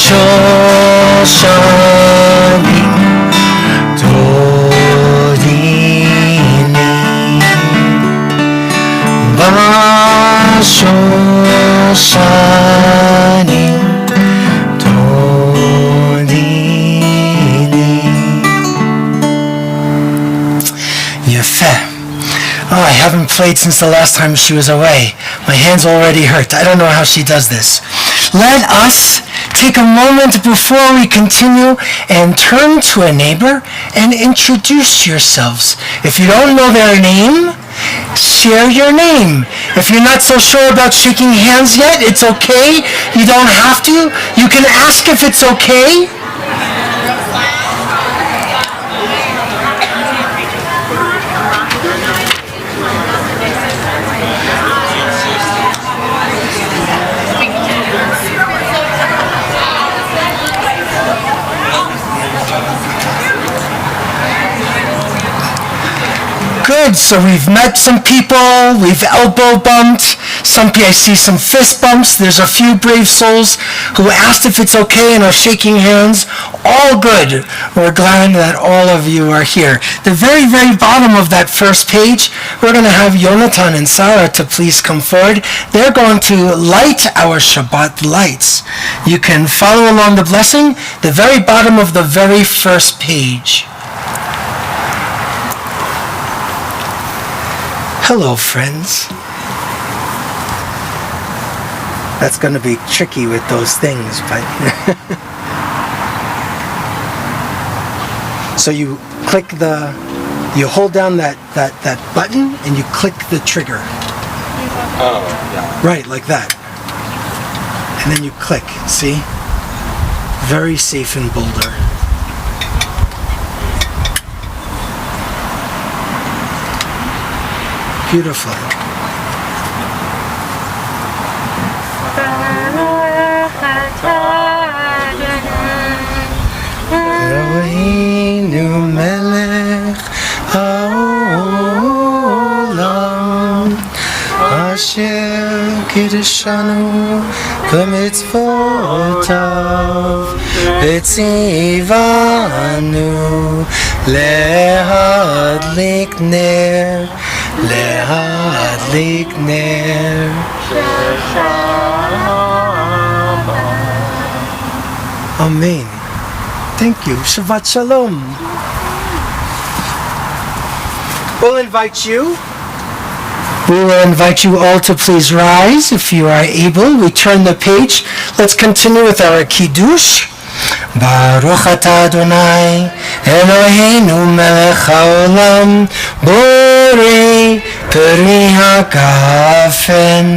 שושנים תודיני בשושנים תודיני. יפה. Oh, I haven't played since the last time she was away. My hands already hurt. I don't know how she does this. Let us take a moment before we continue and turn to a neighbor and introduce yourselves. If you don't know their name, share your name. If you're not so sure about shaking hands yet, it's okay. You don't have to. You can ask if it's okay. Good, so we've met some people, we've elbow bumped, I see some fist bumps, there's a few brave souls who asked if it's okay and are shaking hands. All good. We're glad that all of you are here. The very, very bottom of that first page, we're going to have Yonatan and Sarah to please come forward. They're going to light our Shabbat lights. You can follow along the blessing, the very bottom of the very first page. Hello, friends. That's going to be tricky with those things, but... So you hold down that button and you click the trigger. Oh, yeah. Right, like that. And then you click, see? Very safe in Boulder. Beautiful. Eloheinu melech haolam asher kiddushanu b'mitzvotav v'tzivanu lehadlik ner להדליק נר Amen. Thank you. Shabbat Shalom. We will invite you all to please rise if you are able. We turn the page. Let's continue with our Kiddush. Baruch atah Adonai Eloheinu melech haolam borei peri hagafen.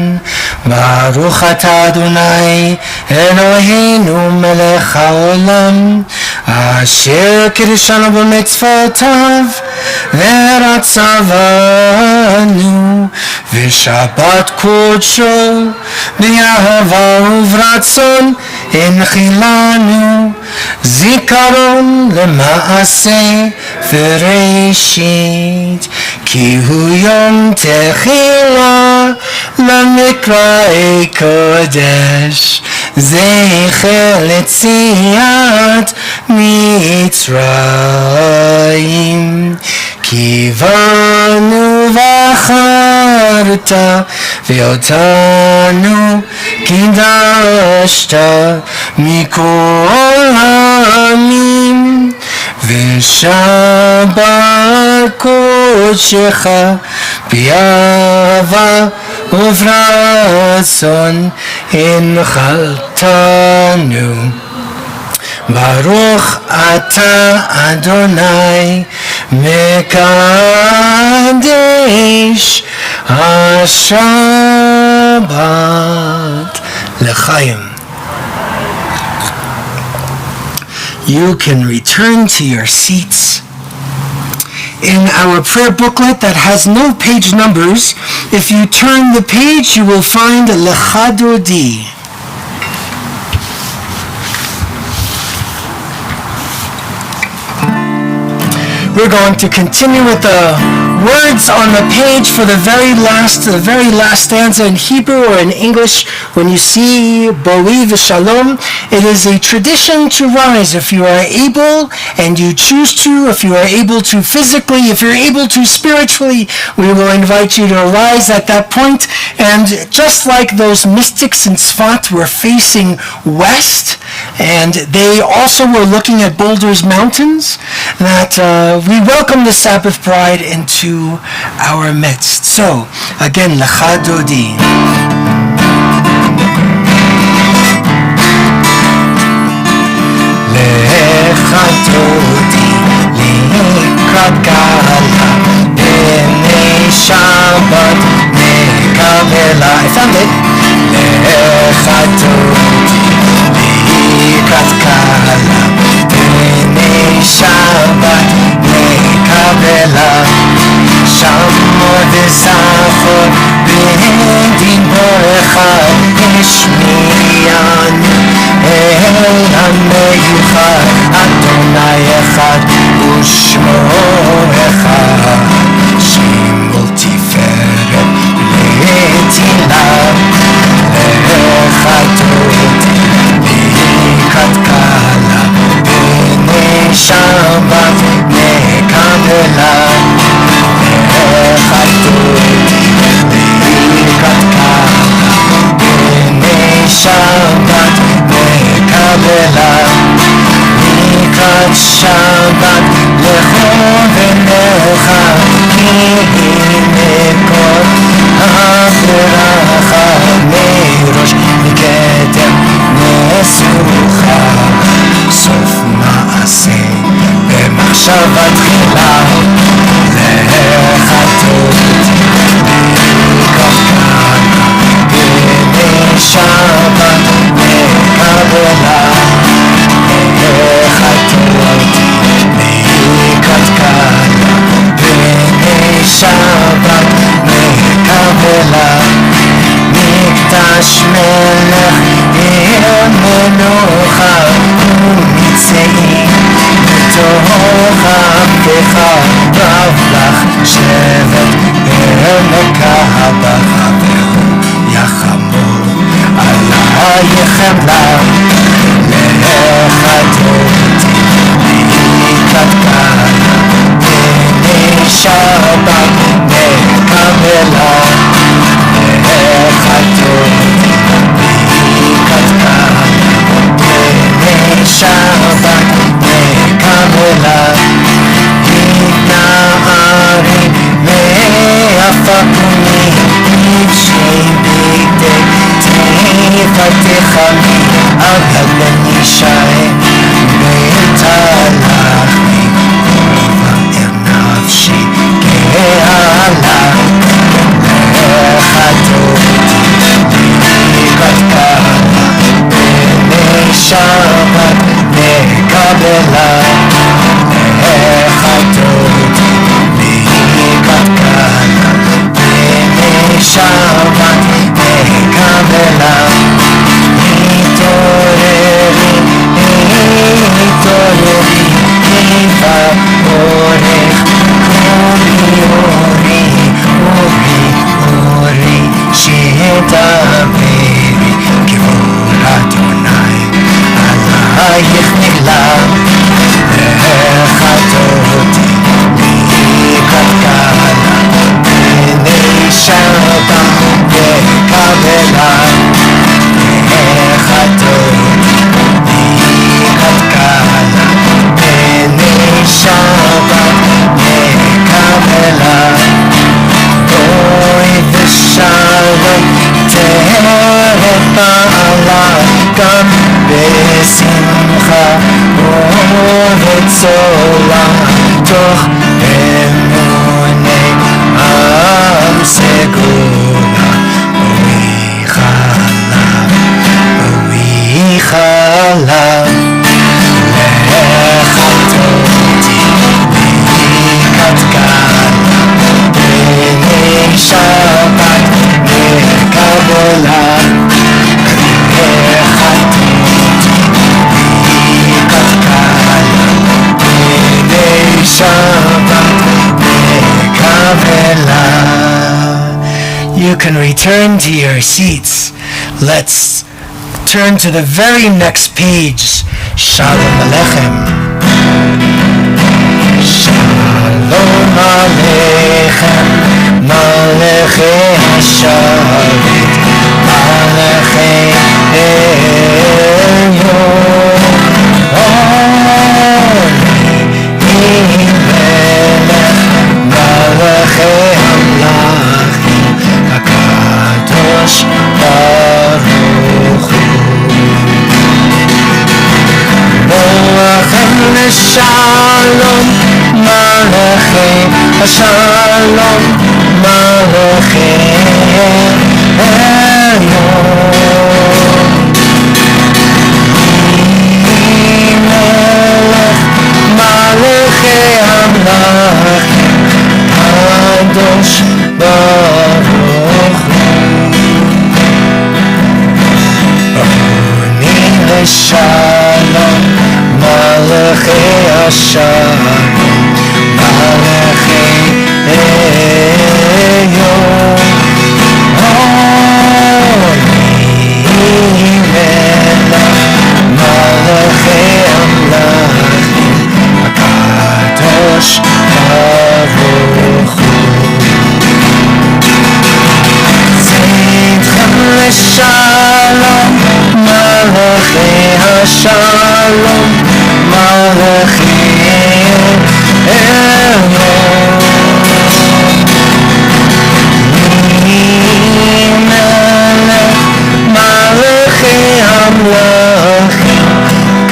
Baruch atah Adonai Eloheinu melech haolam asher kiddushanu b'mitzvotav v'ratzavanu v'shabbat kodsho b'yahava uvratzon הנחילנו זיכרון למעשה וראשית כי הוא יום תחילה למקראי קודש זכר ליציאת מצרים כי בנו בחרת ואותנו קידשת מכל העמים ושבת קודשך באהבה וברצון הנחלתנו ברוך אתה אדוני מקדש השבת לחיים. You can return to your seats. In our prayer booklet that has no page numbers, if you turn the page, you will find Lecha Dodi. We're going to continue with the words on the page for the very last stanza in Hebrew or in English. When you see Boi v'Shalom, it is a tradition to rise if you are able and you choose to, if you are able to physically, if you're able to spiritually, we will invite you to rise at that point. And just like those mystics in Tzfat were facing west, and they also were looking at Boulder's Mountains, that we welcome the Sabbath bride into our midst. So, again, Lecha Dodi. Lecha Dodi, Likrat Gala, B'nei Shabbat, Mekabela. I found it. Lecha Dodi, Likrat Gala, B'nei Shabbat, Mekabela. Shamor v'Zachor b'din echad Hishmiyan El HaMeyuchad Adonai Echad U'Shmo Echad Shemol Tiferet Le'etila Lecha Dodi Likrat Gala B'nei Shabbat Mekabela Lecha Dodi Likrat Gala B'nei Shabbat Mekabela Likrat Shabbat Lecho v'necha Ki hine kol ha'beracha Meirosh mikeder nesucha Sof ma'aseh b'machshava tchila Lecha Dodi Likrat Gala B'nei Shabbat Mekabela Lecha Dodi Likrat Gala B'nei Shabbat Mekabela Mikdash Melech Yer Menucha U'Nitzei B'toch Abdecha Rav Lach Shevet B'Mekabela Ve'hu Yachamol Alayechem Lam Lecha Dodi Likrat Gala B'nei Shabbat Mekabela Lecha Dodi Likrat Gala B'nei Shabbat Mekabela Na'ari me'afakuni Ivshei bigdei Tifatechami Agal benishai Be'talachni Va'er nafshi Ke'ala Lecha Dodi Likrat Gala B'nei Shabbat Mekabela Lecha Dodi Likrat Gala B'nei Shabbat Mekabela Nitoreri You can return to your seats. Let's turn to the very next page. Shalom Aleichem. Shalom Aleichem. Malachei Hashavet. Malachei Shalom, Malachei Shalom, Malachei Elyon. Melech Malachei Amlachim, Kadosh Baruch Hu. Shalom, Malachei Hashalom, Malachei Elyon. Oni Melech Malachei Amlachim, Kadosh Baruch Hu. Tzidchem l'shalom, Malachei Hashalom, Malachei Elyon. Melech Malachei Amlachim,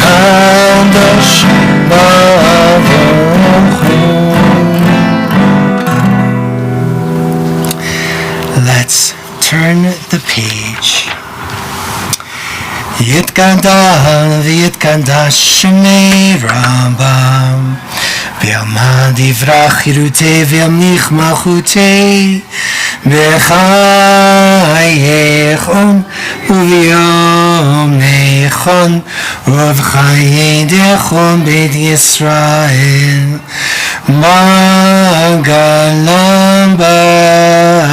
Kadosh Baruch Hu. Let's turn the page. Yitgadal v'yitgadash shemei Rambam, v'yalmad yivrach chirutei v'yamnich malchutei, v'chayechon uv'yomechon uv'chayedechon beit Yisrael, ba'gala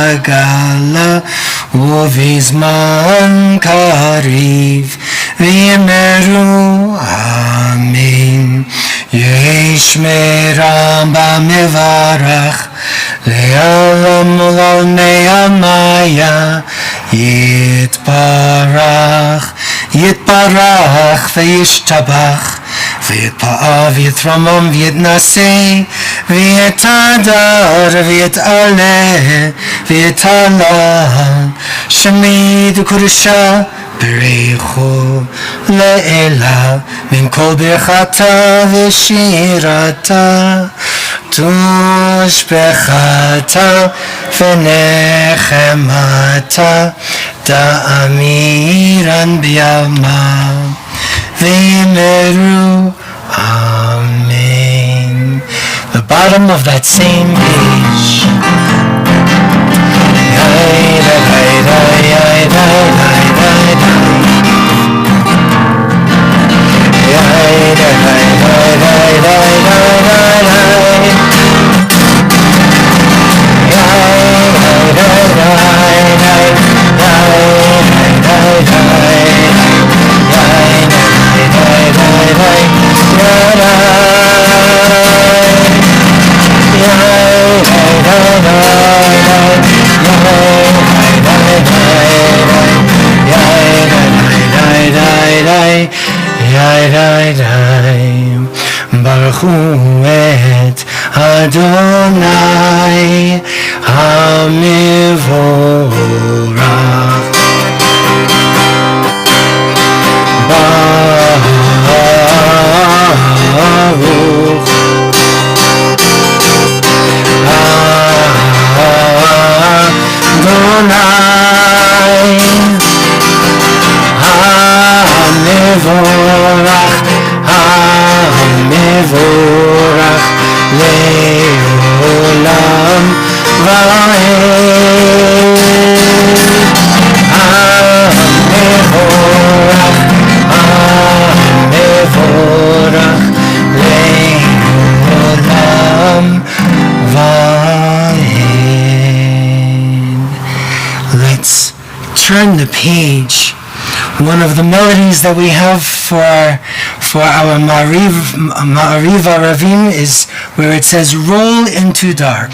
ba'gala ובזמן קריב ויאמרו אמן. יש מרמב"ם מברך לעולם לעולמי עמיה, יתברך יתברך וישתבח ויתפאר ויתרומם ויתנשא ויתהדר ויתעלה ויתעלה, שמיד וקדושה בריחו לעילה מן כל ברכתה ושירתה, תושבחתה ונחמתה, תאמירן בימה ויאמרו amen. The bottom of that same page. Baruch Hu et Adonai HaMivorach. Baruch Adonai HaMivorach, HaMivorach Le'olam. turn the page, one of the melodies that we have for our Ma'ariva Ravim is where it says, roll into dark.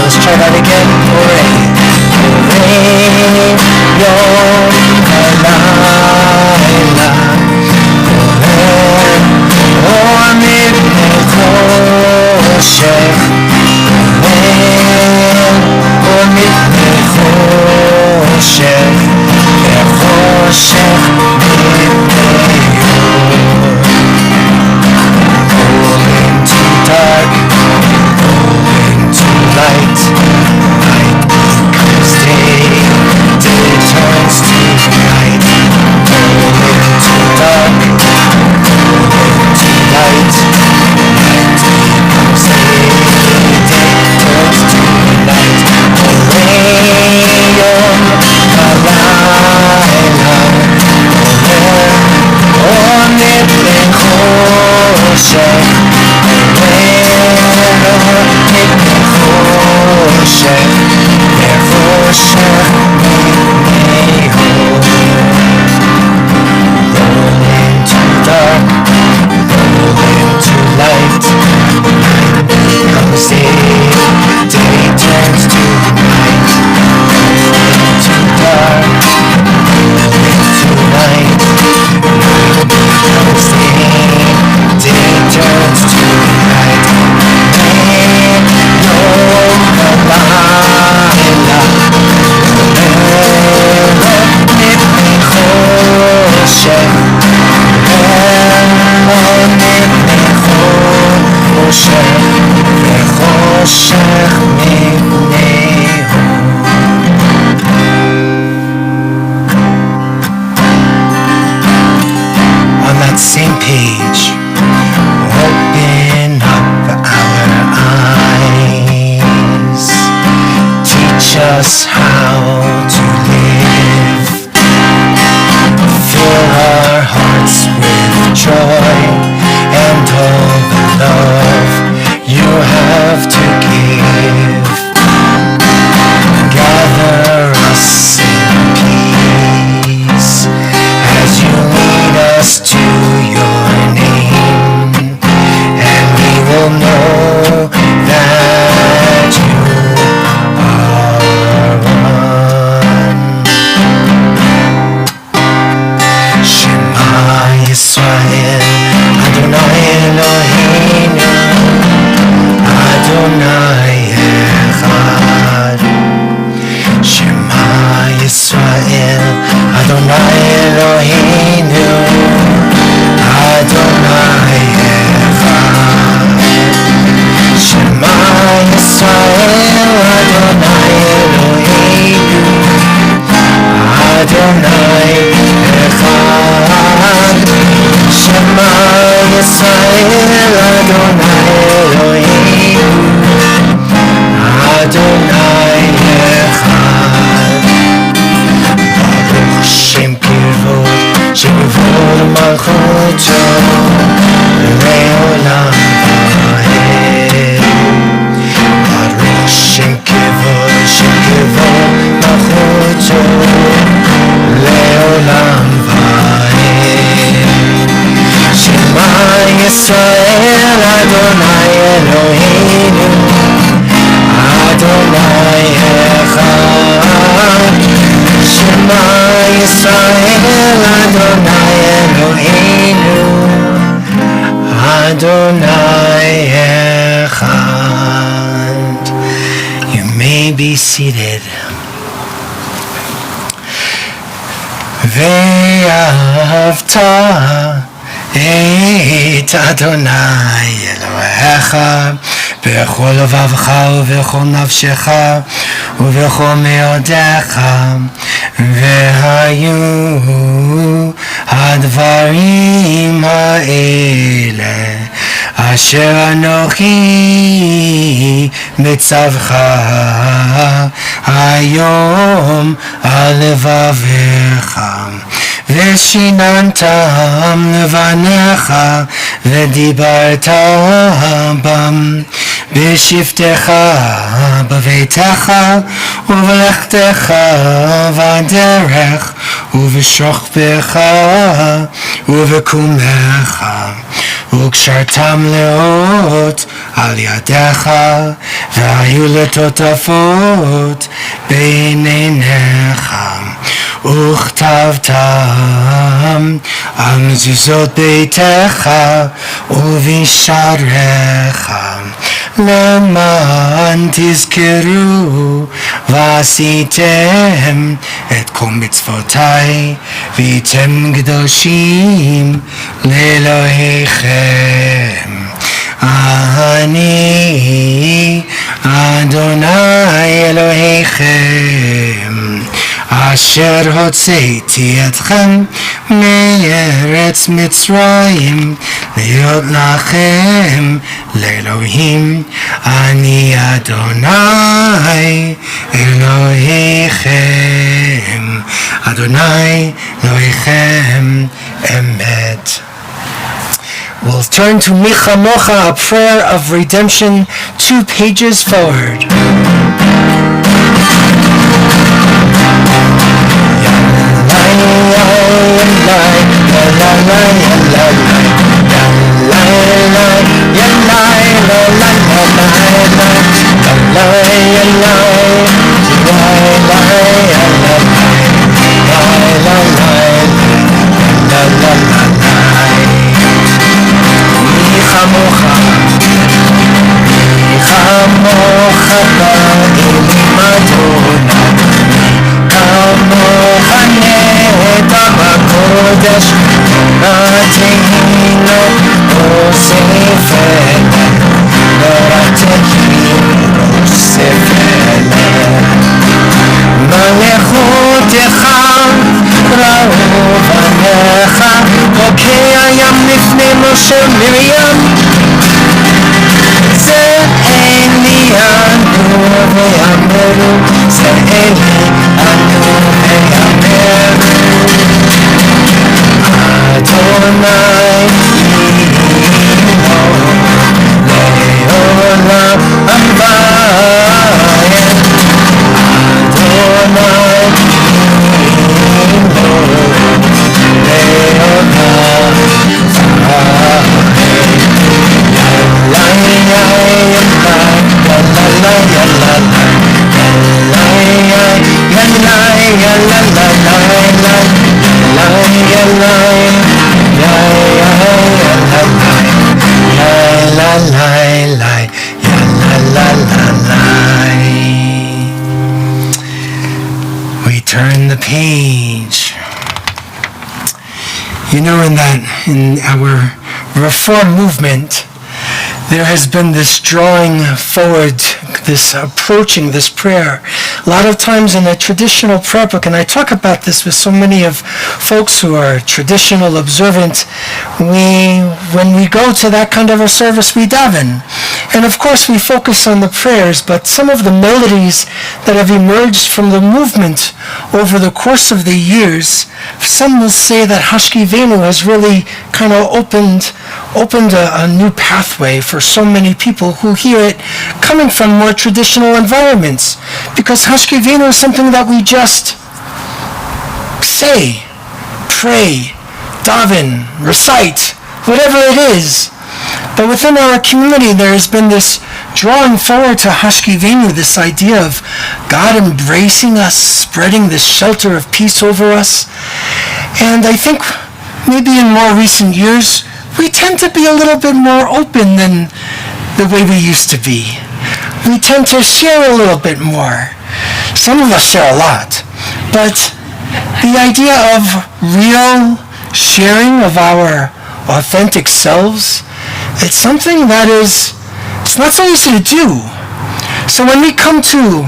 Let's try that again. Same page. Open up our eyes. Teach us how to live. Fill our hearts with joy and all the love you have to give. Gather us in peace as you lead us to your name, and we will know that you are one. Shema Yisrael, Adonai Eloheinu, Adonai Echad. Shema Yisrael, Adonai Eloheinu, Adonai Echad. Shema Yisrael, Adonai Eloheinu, Adonai Echad. Shema Yisrael, Adonai Eloheinu, Adonai Echad. Baruch Shem Kivod, Shem Kivod Malchuto, Le'olam Va'ed. Baruch Shem Kivod, Shem Kivod Malchuto, Le'olam Va'ed. Shema Yisrael, Adonai Eloheinu, Adonai Echad. Shema Yisrael, Adonai Eloheinu, Adonai Echad. You may be seated. Ve'ahavta et Adonai Elohecha b'chol levavcha u'b'chol nafshecha u'b'chol me'odecha ve'hayu הדברים האלה אשר אנוכי מצווך היום על לבביך ושיננתם לבניך ודיברת בם בשבתך בביתך ובלכתך בדרך ובשוכבך ובקומך וקשרתם לאות על ידיך והיו לטוטפות בין עיניך וכתבתם על מזוזות ביתך ובשעריך למען תזכרו ועשיתם את כל מצוותיי והייתם קדושים לאלוהיכם. אני אדוני אלוהיכם אשר הוצאתי אתכם מארץ מצרים להיות לכם לאלוהים. אני אדוני אלוהיכם, אדוני אלוהיכם אמת. We'll turn to Micha Mocha, a prayer of redemption, 2 pages forward. We turn the page. You know, in our Reform movement, there has been this drawing forward, this approaching this prayer. A lot of times in a traditional prayer book, and I talk about this with so many of folks who are traditional, observant, when we go to that kind of a service, we daven. And of course we focus on the prayers, but some of the melodies that have emerged from the movement over the course of the years, some will say that Hashkivenu has really kind of opened a new pathway for so many people who hear it coming from more traditional environments. Because Hashkivenu is something that we just say, pray, daven, recite, whatever it is. But within our community there has been this drawing forward to Hashkivenu, this idea of God embracing us, spreading this shelter of peace over us. And I think maybe in more recent years, we tend to be a little bit more open than the way we used to be. We tend to share a little bit more. Some of us share a lot. But the idea of real sharing of our authentic selves, it's something that it's not so easy to do. So when we come to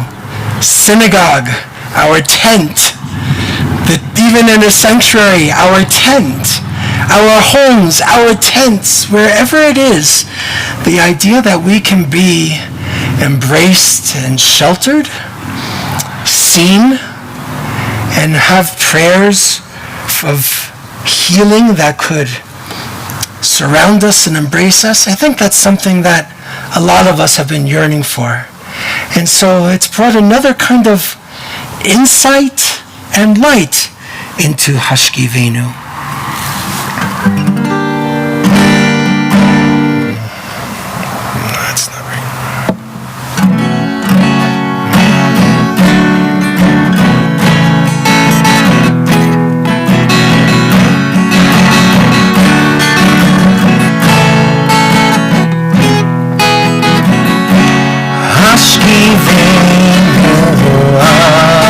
synagogue, our tent, even in a sanctuary, our tent, our homes, our tents, wherever it is, the idea that we can be embraced and sheltered, seen, and have prayers of healing that could surround us and embrace us. I think that's something that a lot of us have been yearning for. And so it's brought another kind of insight and light into Hashkivenu. That's not right. Hashkivenu Adonai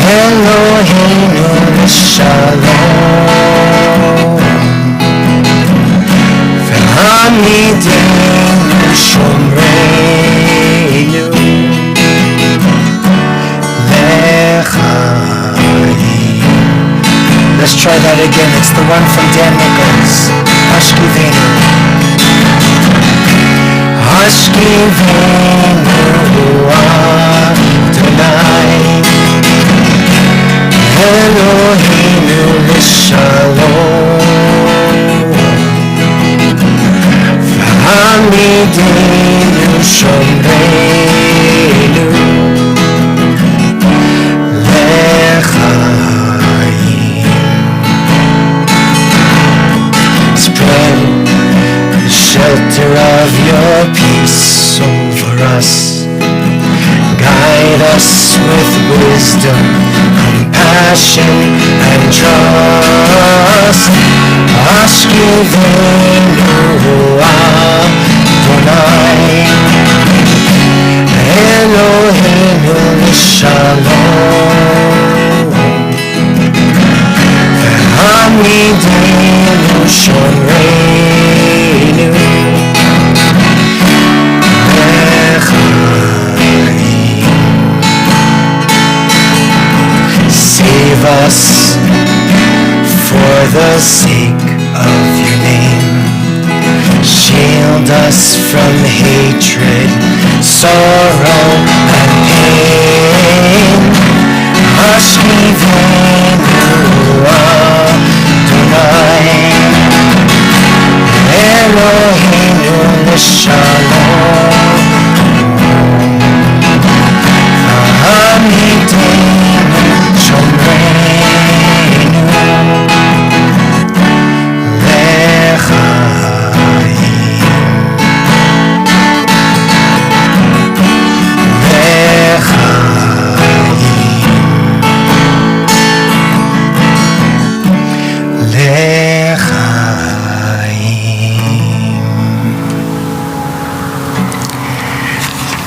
Eloheinu Shalom V'hamidenu Shomreinu L'chaim. Let's try that again. It's the one from Dan Nichols. Hashkivenu. Hashkivenu Adonai Eloheinu Shalom V'hamidenu Shomreinu L'chaim. Spread the shelter of your peace over us. Guide us with wisdom, compassion, and trust. Hashkivenu Adonai Eloheinu Shalom V'hamidenu Shomreinu L'chaim. Save us for the sake of your name. Shield us from hatred, sorrow, and pain. Hashkivenu Adonai Eloheinu Shalom V'hamidenu Shomreinu L'chaim.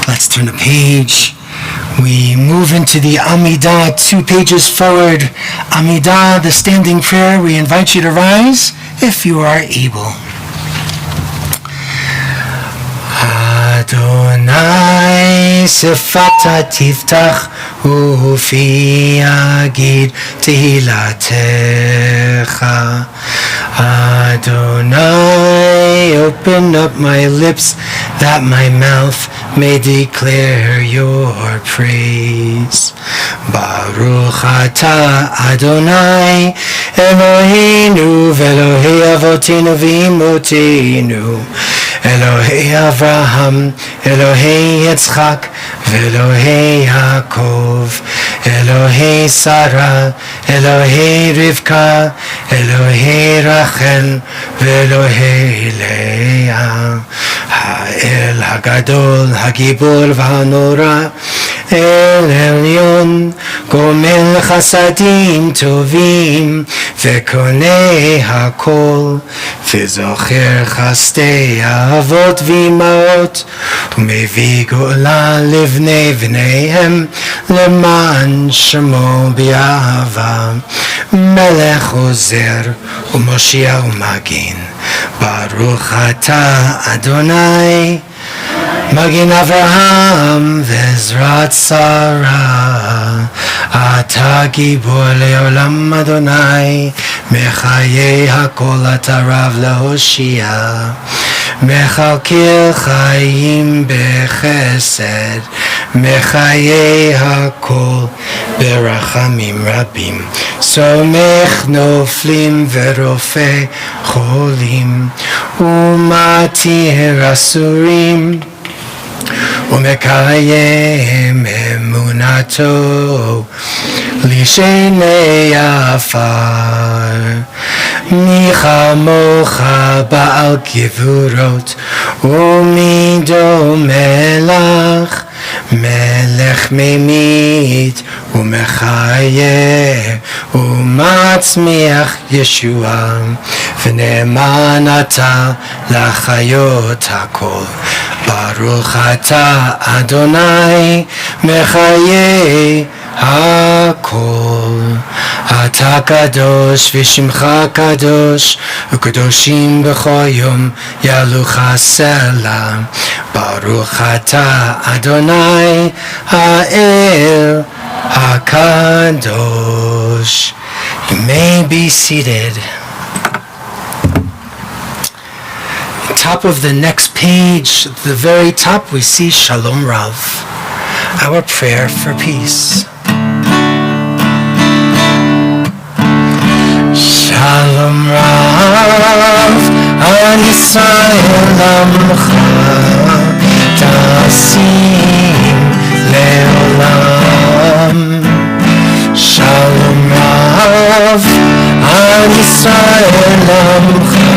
Let's turn a page. We move into the Amidah, 2 pages forward. Amidah, the standing prayer. We invite you to rise if you are able. Adonai sefata tiftach ufi yagid tehilatecha. Adonai, open up my lips that my mouth may declare your praise. Baruch atah Adonai Eloheinu v'Elohei avotenu v'imotenu Elohei Avraham, Elohei Yitzchak, v'Elohei Yaakov, Elohei Sarah, Elohei Rivka, Elohei Rachel, v'Elohei Leah, Ha'el Hagadol, Hagibor v'Hanora, El Elyon, Gomel Chasadim Tovim, V'Konei Hakol, V'Zocher Chastei Avot V'imaot, U'Mevi Go'la Livnei V'neihem, Leman Shemo B'Yahava, Melech Ozer, U'Moshiach U'Magin, Baruch Atah Adonai, Magin Avraham Vezrat Sarah. אתה גיבור לעולם אדוני, מחיי הכל אתה רב להושיע. מכלכל חיים בחסד, מחיי הכל ברחמים רבים. סומך נופלים ורופא חולים, ומתיר אסורים, ומקיים אמונתו לשני עפר. מי כמוך בעל גבורות ומידו מלך, מלך ממית ומחיה ומצמיח ישועה, ונאמן אתה לחיות הכל. ברוך אתה אדוני מחיי הכל. אתה קדוש ושמך קדוש, וקדושים בכל יום יעלוך סלע. ברוך אתה אדוני האל הקדוש. You may be seated. Top of the next page, the very top, we see Shalom Rav, our prayer for peace. Shalom Rav, Al Yisrael Amcha, Tasim Leolam. Shalom Rav, Al Yisrael Amcha,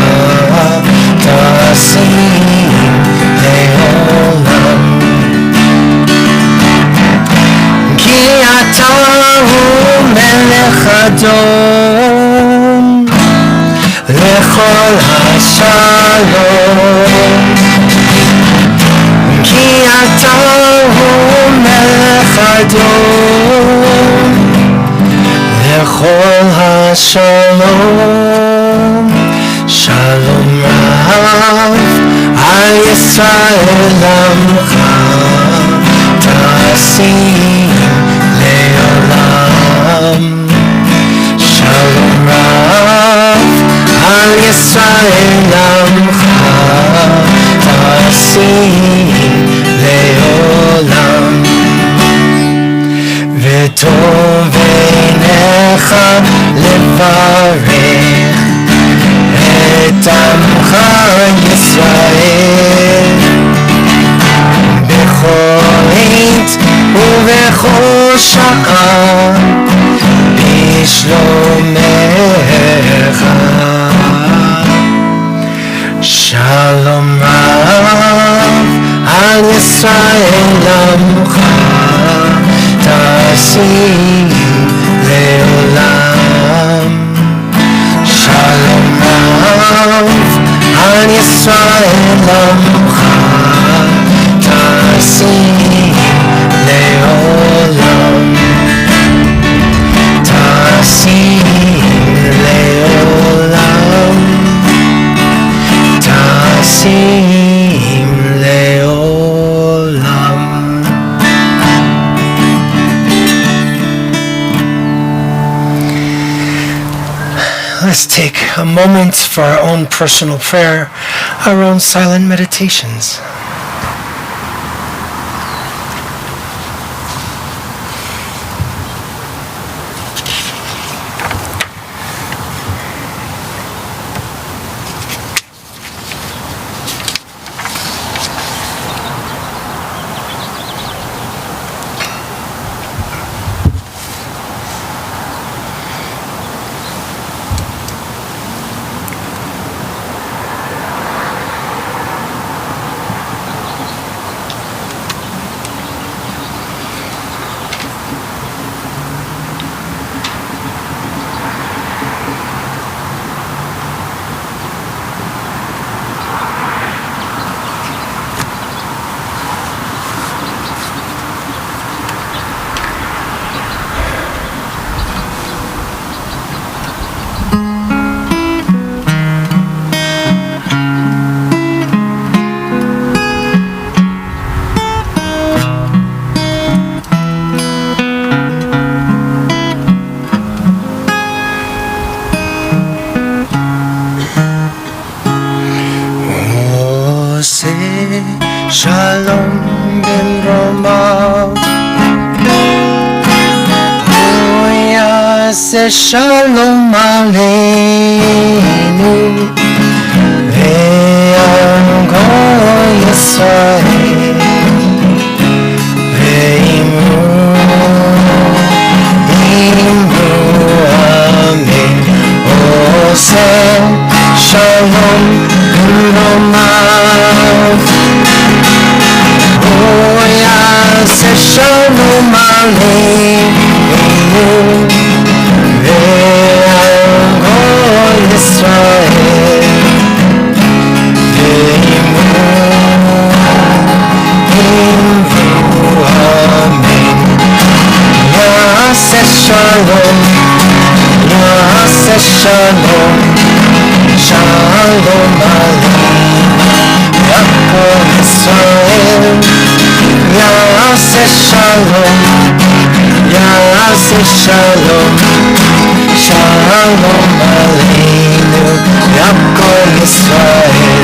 Tasim Leolam. Ki ata hu melech adon lechol hashalom. Ki ata hu melech adon lechol hashalom. Shalom Rav al Yisrael Amcha, Tasim Leolam. Shalom Rav al Yisrael Amcha, Tasim Leolam. V'tov einecha levarech את עמך ישראל בכל עת ובכל שעה בשלומך. שלום רב על ישראל עמך, תשים לעולם. Shalom Rav al Yisrael Amcha, Tasim Leolam. Tasim Leolam. Tasim Leolam. Let's take a moment for our own personal prayer, our own silent meditations. יעשה שלום עלינו ועל כל ישראל ואמרו אמן עושה שלום במרומיו הוא יעשה שלום עלינו ועל כל ישראל ואמרו אמן יעשה שלום יעשה שלום שלום עלינו ועל כל ישראל יעשה שלום יעשה שלום שלום עלינו ועל כל ישראל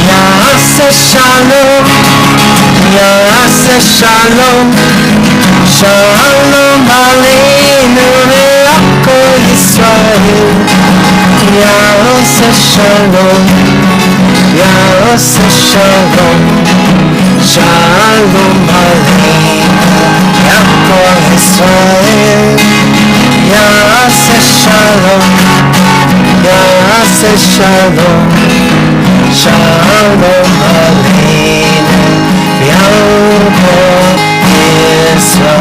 יעשה שלום יעשה שלום שלום עלינו ועל כל ישראל יעשה שלום יעשה שלום שלום עלינו ועל כל ישראל יעשה שלום יעשה שלום שלום עלינו ועל כל ישראל.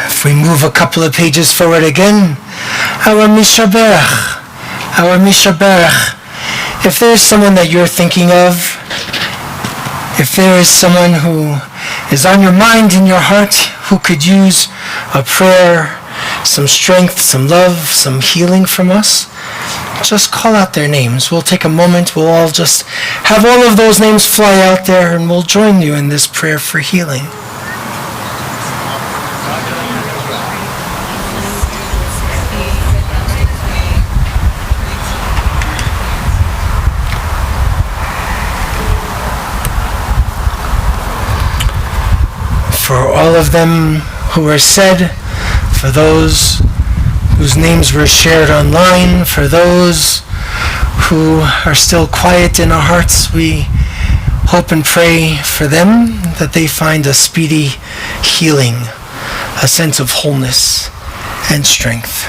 If we move a couple of pages forward again, our Mishaberach. If there is someone that you're thinking of, if there is someone who is on your mind, in your heart, who could use a prayer, some strength, some love, some healing from us, just call out their names. We'll take a moment, we'll all just have all of those names fly out there and we'll join you in this prayer for healing. For all of them who were said, for those whose names were shared online, for those who are still quiet in our hearts, we hope and pray for them that they find a speedy healing, a sense of wholeness and strength.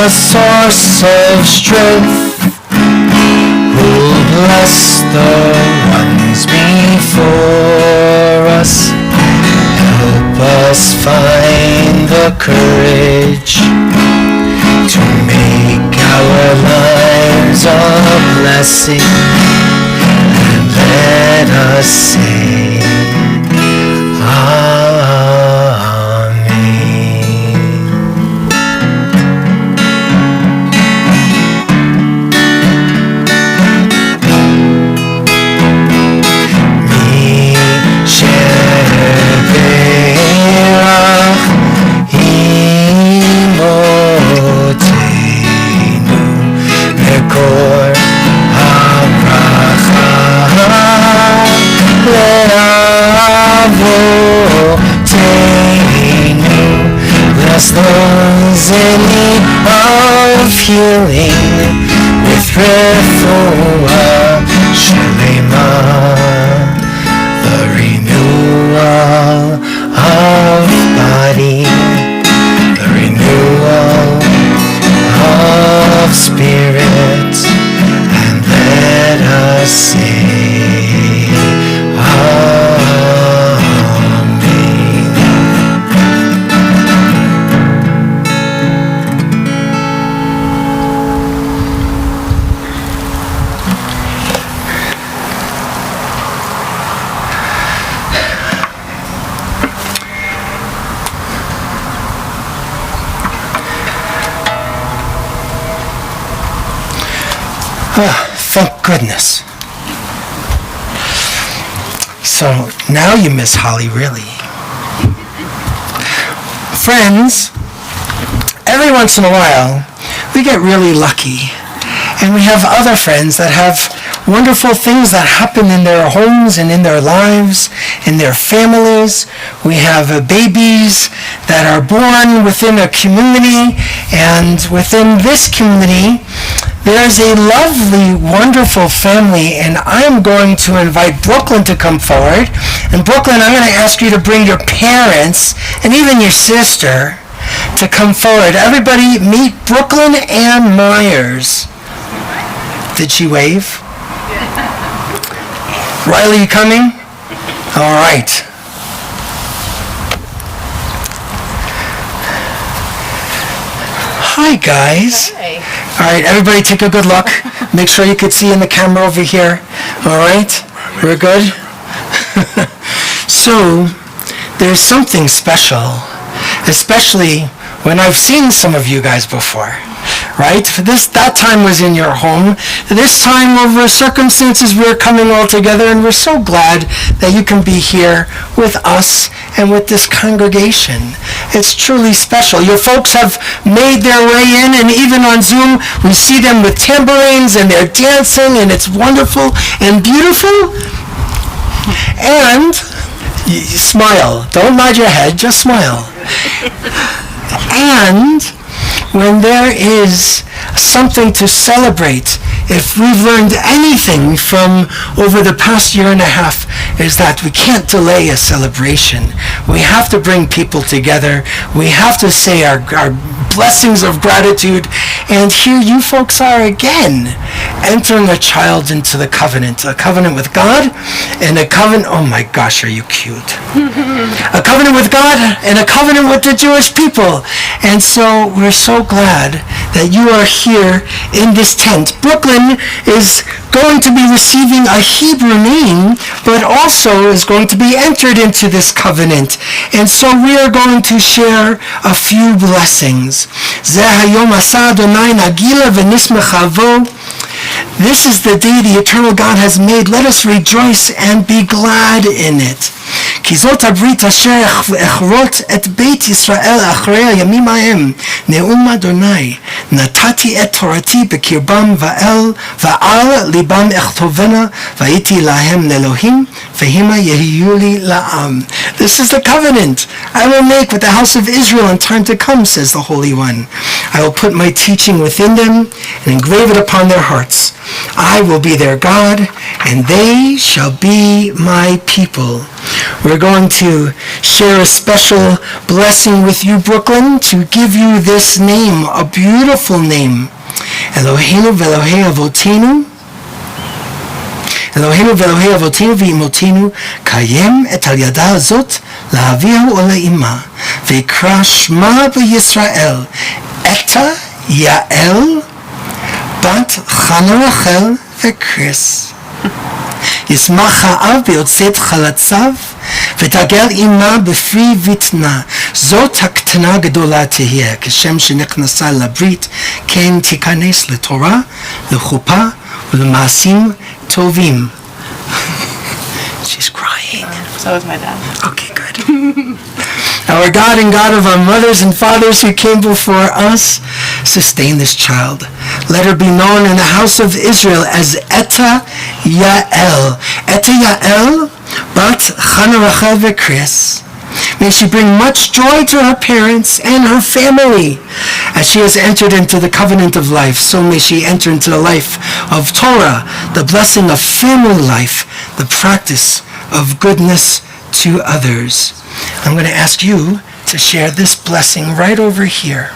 Source of strength who'll bless the ones before us, help us find the courage to make our lives a blessing, and let us say bless those in need of healing with refuah shlema, the renewal of body, the renewal of spirit, and let us say Amen. Thank goodness. So now you miss Holly, really. Friends, every once in a while, we get really lucky. And we have other friends that have wonderful things that happen in their homes and in their lives, in their families. We have babies that are born within a community, and within this community, there's a lovely, wonderful family, and I'm going to invite Brooklyn to come forward. And Brooklyn, I'm going to ask you to bring your parents and even your sister to come forward. Everybody meet Brooklyn Ann Myers. Did she wave? Riley, you coming? All right. Hi, guys. Hey. All right, everybody take a good look. Make sure you could see in the camera over here. All right? We're good? So, there's something special, especially when I've seen some of you guys before. Right? That time was in your home. This time, over circumstances, we're coming all together, and we're so glad that you can be here with us and with this congregation. It's truly special. Your folks have made their way in, and even on Zoom, we see them with tambourines, and they're dancing, and it's wonderful and beautiful. And smile. Don't nod your head, just smile. And when there is something to celebrate, if we've learned anything from over the past year and a half, is that we can't delay a celebration. We have to bring people together. We have to say our blessings of gratitude. And here you folks are again, entering a child into the covenant. A covenant with God and a covenant, oh my gosh, are you cute. A covenant with God and a covenant with the Jewish people. And so we're so glad that you are here in this tent. Brooklyn is going to be receiving a Hebrew name, but also is going to be entered into this covenant. And so we are going to share a few blessings. This is the day the eternal God has made. Let us rejoice and be glad in it. כי זאת הברית אשר אכרות את בית ישראל אחרי הימים ההם, נאום אדוני, נתתי את תורתי בקרבם ועל ליבם אכתובנה, והייתי להם לאלוהים, והמה יהיו לי לעם. This is the covenant I will make with the house of Israel in time to come, says the Holy One. I will put my teaching within them and engrave it upon their hearts. I will be their God, and they shall be my people. We're going to share a special blessing with you, Brooklyn, to give you this name, a beautiful name. Eloheinu ve'Elohei Avotenu, Eloheinu ve'Elohei Avotenu ve'imotenu, kayem et al yada hazot la'avihu o la'ima, ve'ikra shma b'Yisrael, Eta Yael, bat Chana Rachel ve'Chris. ישמח האב ביוצאת חלציו, ותגל אימה בפרי ויתנה. זאת הקטנה גדולה תהיה, כשם שנכנסה לברית, כן תיכנס לתורה, לחופה ולמעשים טובים. She's crying. So is my dad. Okay, good. Our God and God of our mothers and fathers who came before us, sustain this child. Let her be known in the house of Israel as Eta Yael. Eta Yael, bat Chana Rachel ve'Chris. May she bring much joy to her parents and her family. As she has entered into the covenant of life, so may she enter into the life of Torah, the blessing of family life, the practice of goodness to others. I'm going to ask you to share this blessing right over here.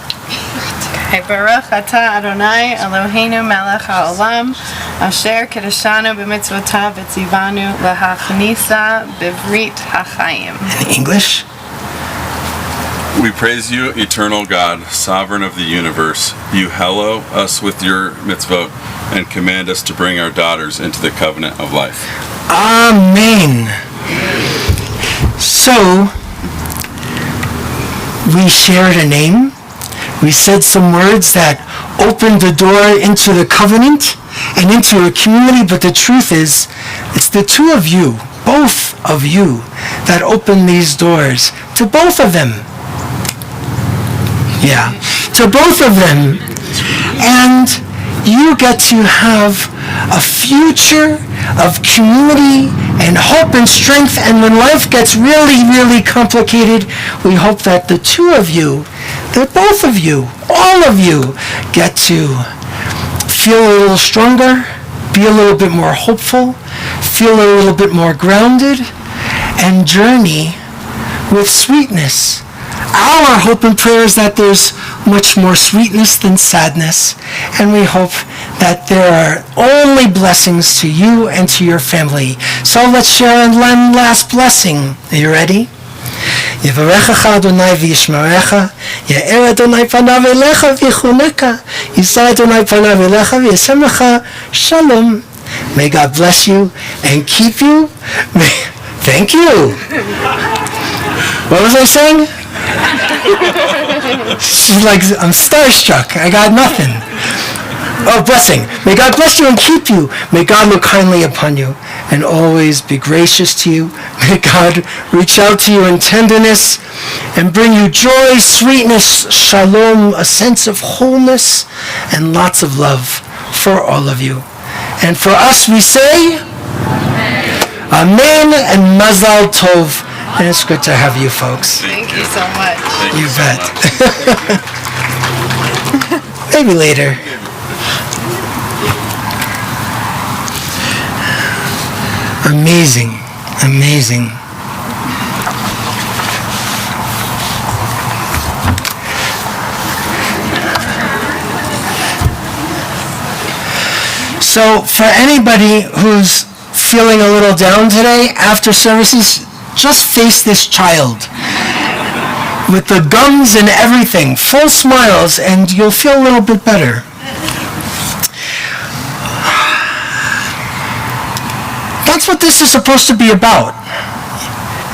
Baruch atah Adonai Eloheinu melech haolam asher kedeshanu b'mitzvotav v'tzivanu lahachnisa b'vrit hachayim. In English? We praise you, eternal God, sovereign of the universe. You hallow us with your mitzvot and command us to bring our daughters into the covenant of life. Amen. So, we shared a name. We said some words that opened the door into the covenant. and into a community, but the truth is, it's the two of you, both of you, that open these doors to both of them. Yeah, to both of them. And you get to have a future of community and hope and strength. And when life gets really, really complicated, we hope that the two of you, that both of you, all of you, get to feel a little stronger, be a little bit more hopeful, feel a little bit more grounded, and journey with sweetness. Our hope and prayer is that there's much more sweetness than sadness, and we hope that there are only blessings to you and to your family. So let's share one last blessing. Are you ready? Yevarechecha Adonai v'yishmerecha, Ye'er Adonai panav elecha v'yichuneka, Yisai Adonai panav elecha v'yasem lecha shalom. May God bless you and keep you. Thank you. What was I saying? She's like, I'm starstruck. I got nothing. Oh, blessing. May God bless you and keep you. May God look kindly upon you and always be gracious to you. May God reach out to you in tenderness and bring you joy, sweetness, shalom, a sense of wholeness, and lots of love for all of you. And for us, we say, Amen and Mazal Tov. And it's good to have you folks. Thank you so much. Thank You so bet. much. Maybe later. Amazing. Amazing. So for anybody who's feeling a little down today after services, just face this child with the gums and everything, full smiles, and you'll feel a little bit better. That's what this is supposed to be about,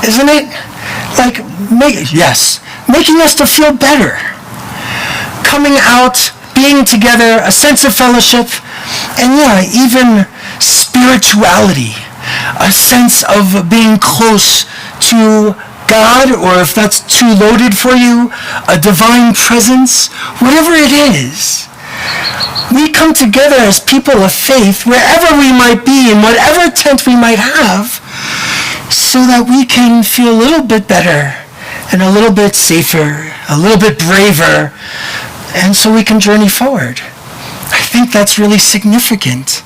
isn't it? Like, making us to feel better. Coming out, being together, a sense of fellowship, and even spirituality. A sense of being close to God, or if that's too loaded for you, a divine presence, whatever it is. We come together as people of faith, wherever we might be, in whatever tent we might have, so that we can feel a little bit better, and a little bit safer, a little bit braver, and so we can journey forward. I think that's really significant.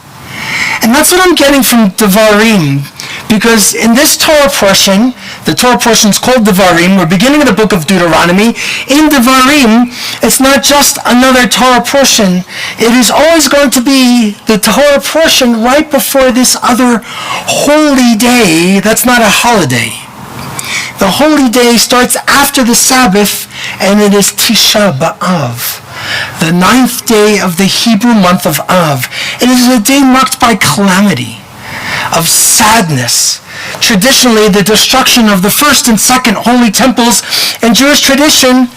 And that's what I'm getting from Devarim, because in this Torah portion, the Torah portion is called Devarim, we're beginning the book of Deuteronomy. In Devarim, it's not just another Torah portion. It is always going to be the Torah portion right before this other holy day that's not a holiday. The holy day starts after the Sabbath, and it is Tisha B'Av, the 9th day of the Hebrew month of Av. It is a day marked by calamity, of sadness. Traditionally, the destruction of the first and second holy temples, and Jewish tradition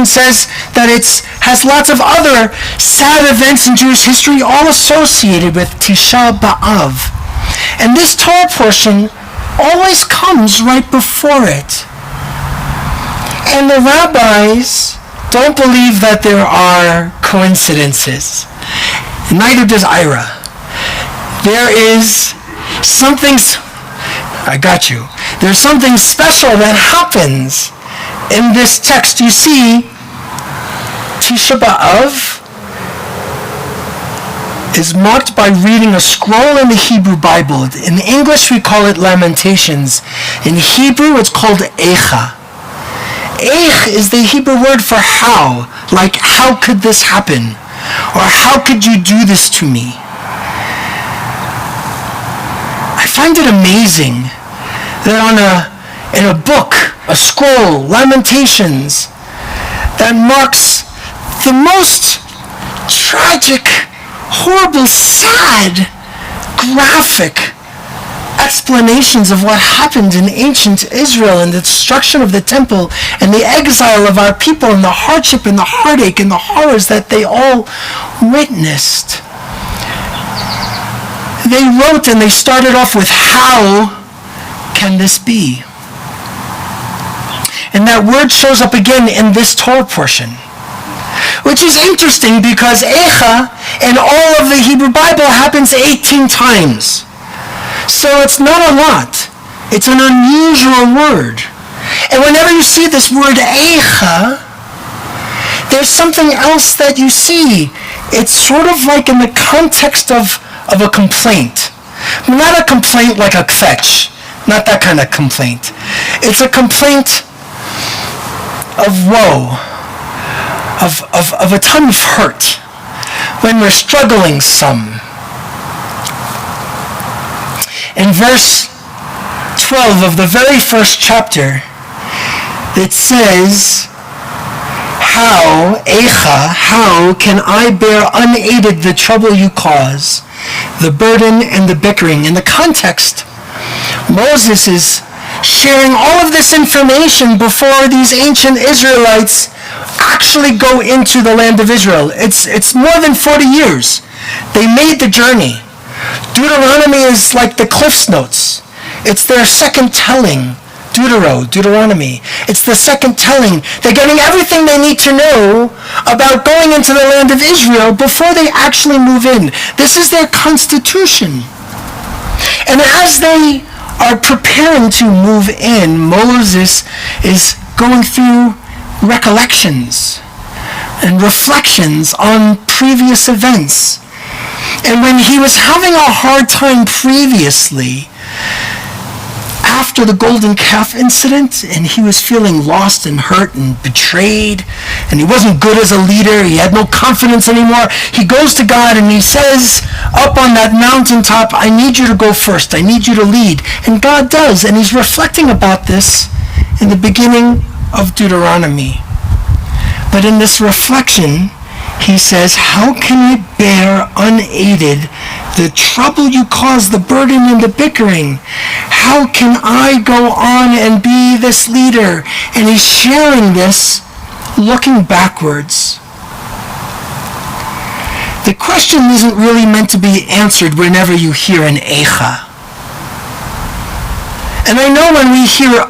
says that it has lots of other sad events in Jewish history, all associated with Tisha B'Av. And this Torah portion always comes right before it. And the rabbis don't believe that there are coincidences. Neither does Ira. There is something, there's something special that happens in this text. You see, Tisha B'Av is marked by reading a scroll in the Hebrew Bible. In English, we call it Lamentations. In Hebrew, it's called Eicha. Eich is the Hebrew word for how, like how could this happen? Or how could you do this to me? I find it amazing that in a book, a scroll, Lamentations, that marks the most tragic, horrible, sad, graphic explanations of what happened in ancient Israel and the destruction of the temple and the exile of our people and the hardship and the heartache and the horrors that they all witnessed. they wrote and they started off with, how can this be? And that word shows up again in this Torah portion, which is interesting because Echa in all of the Hebrew Bible happens 18 times. So it's not a lot. It's an unusual word. And whenever you see this word Echa, there's something else that you see. It's sort of like in the context of a complaint. Not a complaint like a kvetch. Not that kind of complaint. It's a complaint of woe, of a ton of hurt, when we're struggling some. In verse 12 of the very first chapter, it says, how can I bear unaided the trouble you cause, the burden and the bickering? In the context, Moses is sharing all of this information before these ancient Israelites actually go into the land of Israel. It's more than 40 years. They made the journey. Deuteronomy is like the Cliff's Notes. It's their second telling. Deuteronomy. It's the second telling. They're getting everything they need to know about going into the land of Israel before they actually move in. This is their constitution. And as they are preparing to move in, Moses is going through recollections and reflections on previous events. And when he was having a hard time previously, after the golden calf incident, and he was feeling lost and hurt and betrayed, and he wasn't good as a leader, he had no confidence anymore, he goes to God and he says, up on that mountaintop, I need you to go first, I need you to lead. And God does, and he's reflecting about this in the beginning of Deuteronomy. But in this reflection, he says, how can I bear unaided the trouble you cause, the burden and the bickering? How can I go on and be this leader? And he's sharing this looking backwards. The question isn't really meant to be answered whenever you hear an Echa. And I know when we hear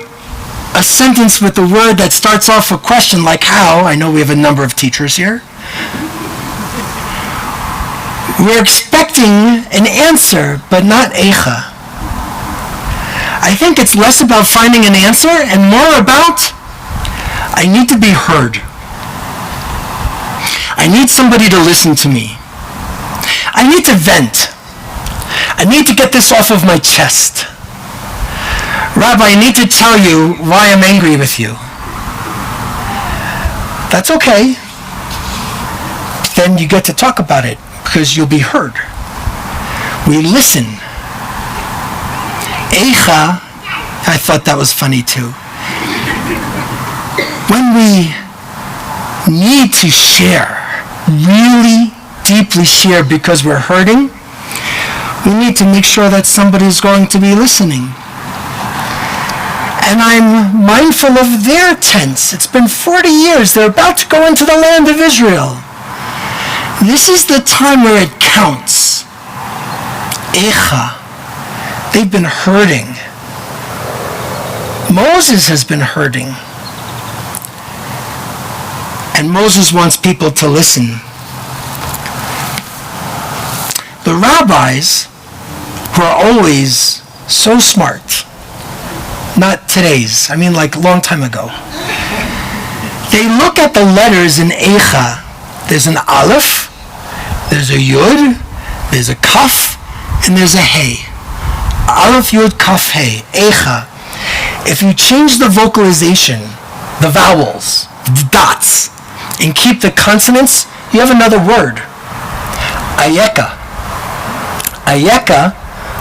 a sentence with the word that starts off a question like how, I know we have a number of teachers here, we're expecting an answer, but not Echa. I think it's less about finding an answer and more about, I need to be heard. I need somebody to listen to me. I need to vent. I need to get this off of my chest. Rabbi, I need to tell you why I'm angry with you. That's okay. Then you get to talk about it, because you'll be heard. We listen. Echa, I thought that was funny too. When we need to share, really deeply share because we're hurting, we need to make sure that somebody's going to be listening. And I'm mindful of their tense. It's been 40 years. They're about to go into the land of Israel. This is the time where it counts. Echa. They've been hurting. Moses has been hurting. And Moses wants people to listen. The rabbis, who are always so smart, not today's, I mean like a long time ago, they look at the letters in Echa. There's an Aleph, there's a Yud, there's a Kaf, and there's a Hey. Aleph, Yud, Kaf, Hey, Echa. If you change the vocalization, the vowels, the dots, and keep the consonants, you have another word. Ayeka. Ayeka,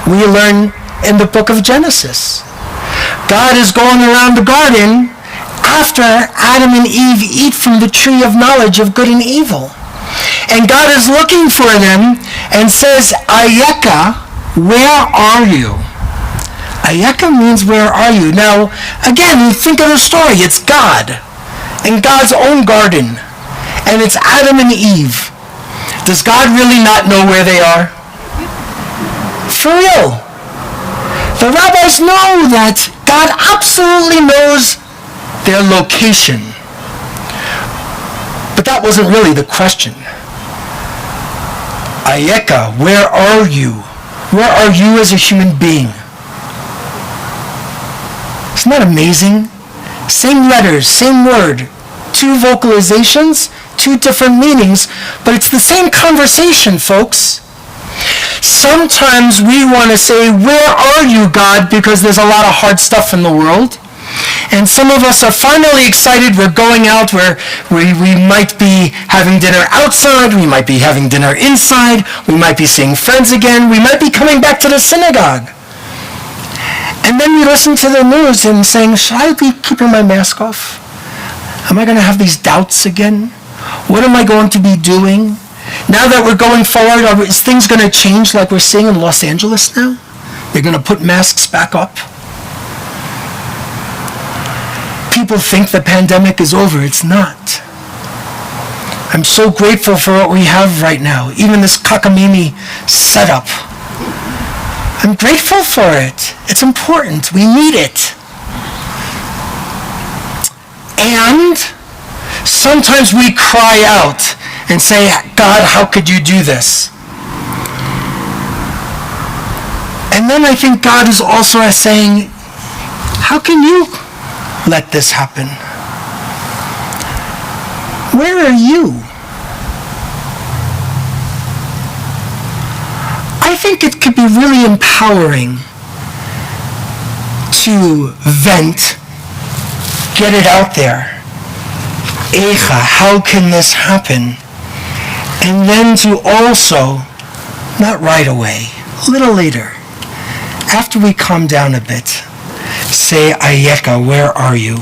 we learn in the book of Genesis. God is going around the garden after Adam and Eve eat from the tree of knowledge of good and evil. And God is looking for them and says, Ayeka, where are you? Ayeka means where are you? Now, again, you think of the story. It's God in God's own garden. And it's Adam and Eve. Does God really not know where they are? For real. The rabbis know that God absolutely knows their location. But that wasn't really the question. Ayeka, where are you? Where are you as a human being? Isn't that amazing? Same letters, same word, 2 vocalizations, 2 different meanings, but it's the same conversation, folks. Sometimes we want to say, where are you, God? Because there's a lot of hard stuff in the world. And some of us are finally excited. We're going out where we might be having dinner outside. We might be having dinner inside. We might be seeing friends again. We might be coming back to the synagogue. And then we listen to the news and saying, should I be keeping my mask off? Am I going to have these doubts again? What am I going to be doing? Now that we're going forward, is things going to change like we're seeing in Los Angeles now? They're going to put masks back up? People think the pandemic is over. It's not. I'm so grateful for what we have right now, even this cockamamie setup. I'm grateful for it. It's important. We need it. And sometimes we cry out and say, God, how could you do this? And then I think God is also saying, how can you let this happen? Where are you? I think it could be really empowering to vent, get it out there. Echa, how can this happen? And then to also, not right away, a little later, after we calm down a bit, say, Ayeka, where are you?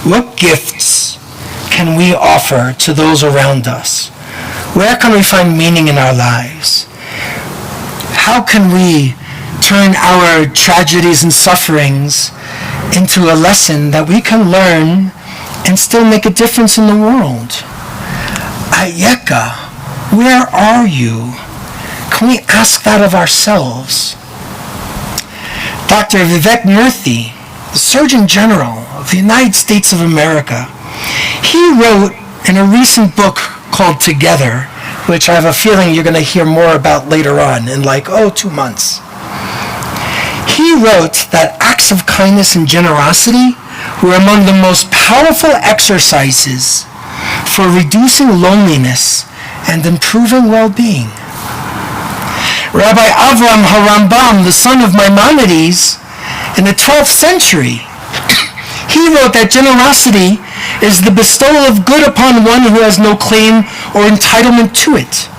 What gifts can we offer to those around us? Where can we find meaning in our lives? How can we turn our tragedies and sufferings into a lesson that we can learn and still make a difference in the world? Ayeka, where are you? Can we ask that of ourselves? Dr. Vivek Murthy, the Surgeon General of the United States of America, he wrote in a recent book called Together, which I have a feeling you're going to hear more about later on in 2 months. He wrote that acts of kindness and generosity were among the most powerful exercises for reducing loneliness and improving well-being. Rabbi Avraham HaRambam, the son of Maimonides, in the 12th century, he wrote that generosity is the bestowal of good upon one who has no claim or entitlement to it.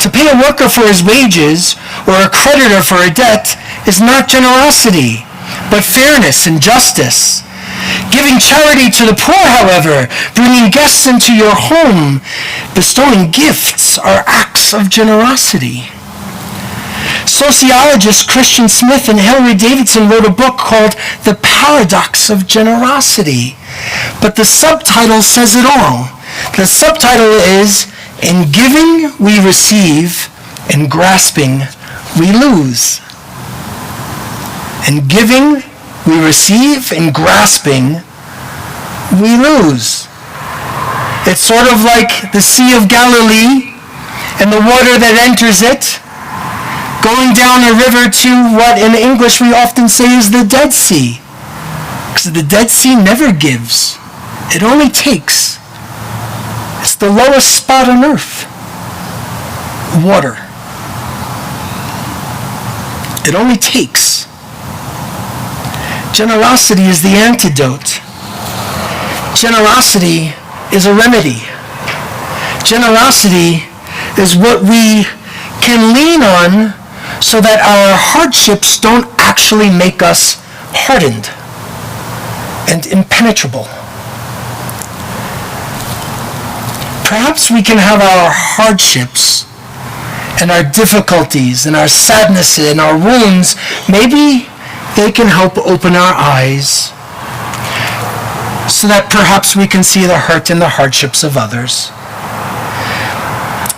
To pay a worker for his wages or a creditor for a debt is not generosity, but fairness and justice. Giving charity to the poor, however, bringing guests into your home, bestowing gifts are acts of generosity. Sociologists Christian Smith and Hilary Davidson wrote a book called The Paradox of Generosity. But the subtitle says it all. The subtitle is, In Giving We Receive, In Grasping We Lose. In giving we receive, in grasping we lose. It's sort of like the Sea of Galilee and the water that enters it, going down a river to what in English we often say is the Dead Sea. Because the Dead Sea never gives. It only takes. It's the lowest spot on earth. Water. It only takes. Generosity is the antidote. Generosity is a remedy. Generosity is what we can lean on so that our hardships don't actually make us hardened and impenetrable. Perhaps we can have our hardships and our difficulties and our sadness and our wounds, maybe they can help open our eyes so that perhaps we can see the hurt and the hardships of others.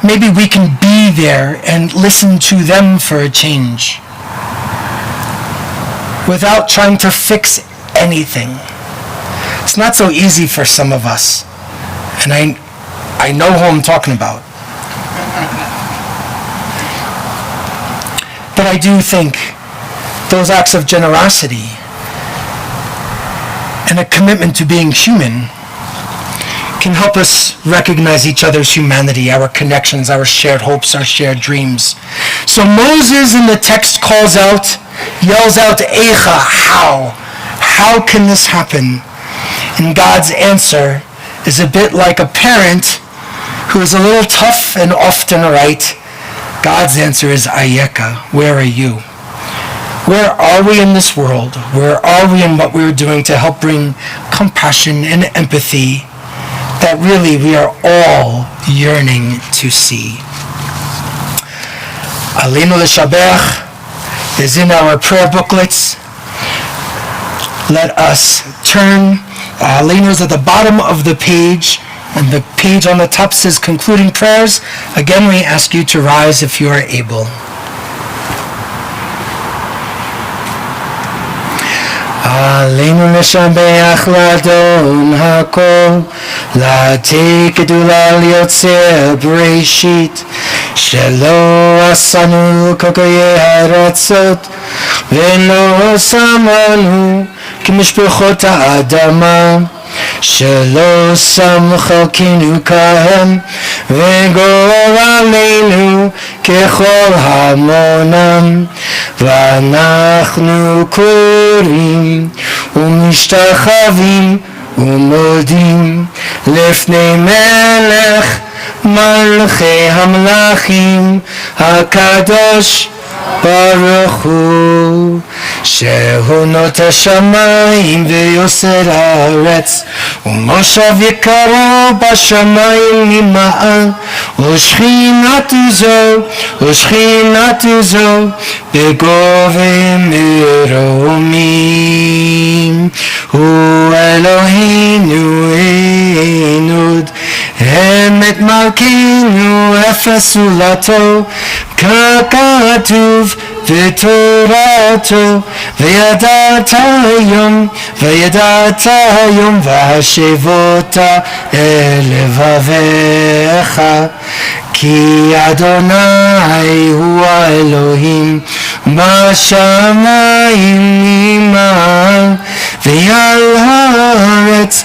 maybe we can be there and listen to them for a change without trying to fix anything. It's not so easy for some of us, and I know who I'm talking about. But I do think those acts of generosity and a commitment to being human can help us recognize each other's humanity, our connections, our shared hopes, our shared dreams. So Moses in the text yells out, Eicha, how? How can this happen? And God's answer is a bit like a parent who is a little tough and often right. God's answer is Ayeka, where are you? Where are we in this world? Where are we in what we're doing to help bring compassion and empathy that really we are all yearning to see? Aleinu L'Shabech is in our prayer booklets. Let us turn. Aleinu is at the bottom of the page, and the page on the top says concluding prayers. Again, we ask you to rise if you are able. Aleinu L'Shabech L'Adon HaKol, L'Atei Gedula L'Yotzer Bereshit, Shelo Asanu Kokoye Haratzot, V'lo Samanu K'mishpachot Ha'adama, Shelo Sam Chalkinu Kahem, V'gor Aleinu Kechol Hamonam, V'anachnu Korim U'mishtachavim U'modim Lefnei Melech Malchei Hamlachim HaKadosh Baruch Hu, Shehu Nota Shamayim V'yoser Haaretz, U'moshav Yekaro B'shamayim Nima'al, U'shchinatu zo B'govim Meromim, Hu Eloheinu Einud, Emet Malkeinu Efes Ulato, Kakatuv V'torato V'yadata Yom V'hashevota Elevavecha Ki Adonai Hu Elohim B'shamayim Nimal V'yal haaretz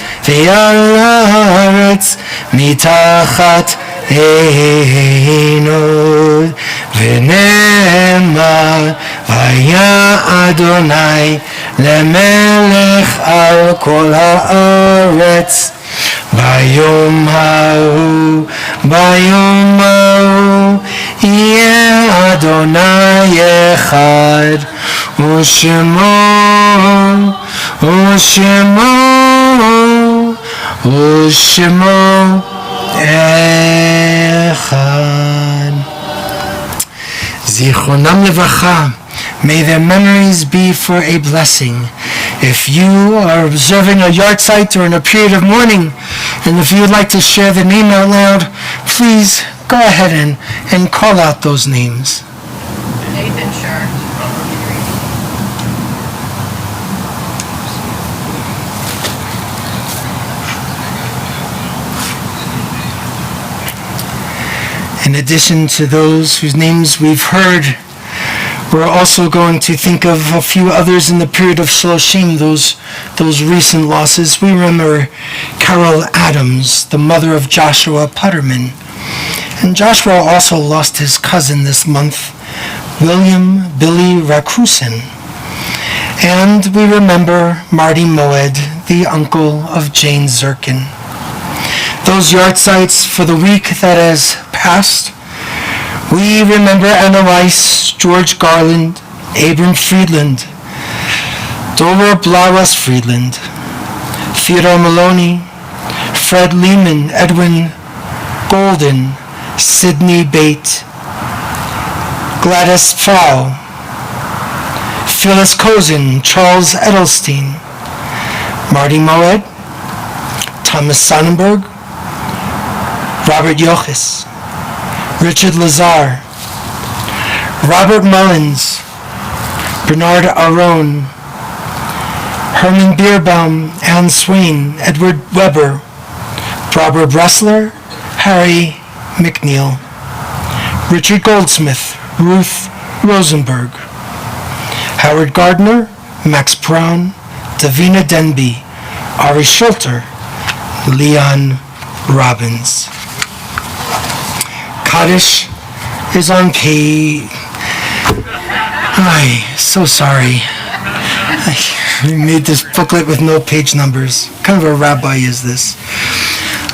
Mitachat Einod V'ne'emar Vaya Adonai Lemelech al kol haaretz Bayom ha'u Yeh Adonai echad U'shemo echad. Zichronam levacha. May their memories be for a blessing. If you are observing a yard site or in a period of mourning, and if you would like to share the name out loud, please go ahead and call out those names. Nathan Shar. In addition to those whose names we've heard, we're also going to think of a few others in the period of Shloshim, those recent losses. We remember Carol Adams, the mother of Joshua Putterman. And Joshua also lost his cousin this month, William Billy Rakusin. And we remember Marty Moed, the uncle of Jane Zirkin. Those yard sites for the week that has passed, we remember Anna Weiss, George Garland, Abram Friedland, Dora Blawas Friedland, Theodore Maloney, Fred Lehman, Edwin Golden, Sidney Bate, Gladys Pfau, Phyllis Kozin, Charles Edelstein, Marty Moed, Thomas Sonnenberg, Robert Yochis, Richard Lazar, Robert Mullins, Bernard Aron, Herman Bierbaum, Anne Swain, Edward Weber, Barbara Bressler, Harry McNeil, Richard Goldsmith, Ruth Rosenberg, Howard Gardner, Max Brown, Davina Denby, Ari Schulter, Leon Robbins. Kaddish is on page... so sorry. I made this booklet with no page numbers. What kind of a rabbi is this?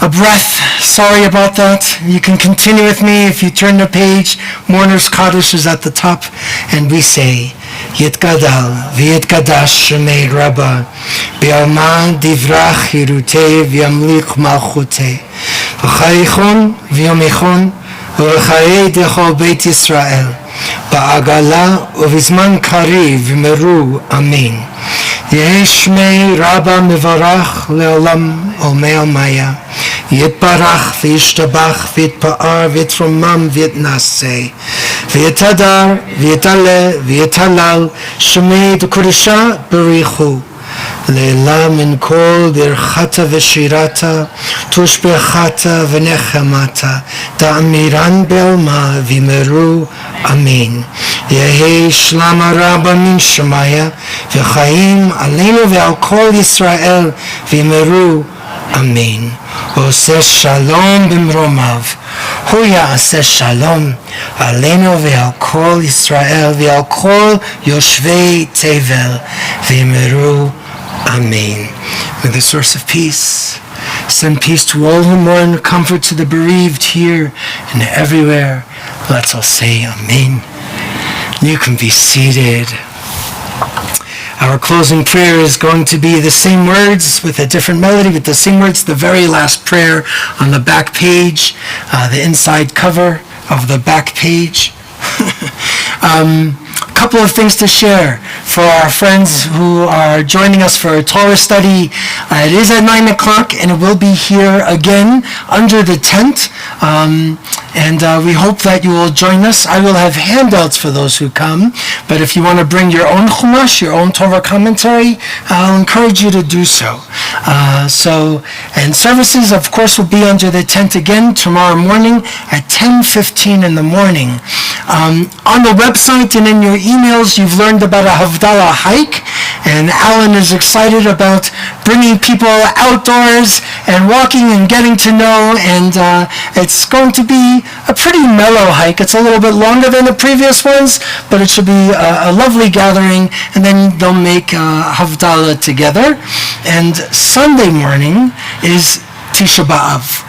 A breath. Sorry about that. You can continue with me if you turn the page. Mourner's Kaddish is at the top, and we say, Yitgadal v'yitgadash shemei Rabba b'alma divrach hirutei v'yamlich malchutei v'chayichon v'yomichon v'chayei dechol beit Yisrael ba'agala uvizman kariv v'meru amin Yehi shmei Rabba mevarach le'olam omei maya Yitbarach v'yishtabach v'yitpa'ar v'yitromam v'yitnaseh v'yitadar v'yitale v'yitalal shemei d'kodesha berichu le'ela min kol dirchata v'shirata tushbechata v'nechemata da'amiran be'alma v'meru amin Yehi shlama Rabba min shemaya v'chaim aleinu ve'al kol Yisrael v'meru amin Ose shalom b'mromav Hu ya'aseh shalom aleinu ve'al kol Yisrael ve'al kol yoshvei tevel v'meru amen. May the source of peace send peace to all who mourn, comfort to the bereaved here and everywhere. Let's all say amen. You can be seated. Our closing prayer is going to be the same words with a different melody, with the same words, the very last prayer on the back page, the inside cover of the back page. A couple of things to share for our friends who are joining us for a Torah study. It is at 9 o'clock and it will be here again under the tent. And we hope that you will join us. I will have handouts for those who come, but if you want to bring your own Chumash, your own Torah commentary, I'll encourage you to do so. And services, of course, will be under the tent again tomorrow morning at 10:15 in the morning. On the website and in your emails, you've learned about a Havdalah hike, and Alan is excited about bringing people outdoors and walking and getting to know, and it's going to be a pretty mellow hike. It's a little bit longer than the previous ones, but it should be a lovely gathering, and then they'll make Havdalah together. And Sunday morning is Tisha B'Av.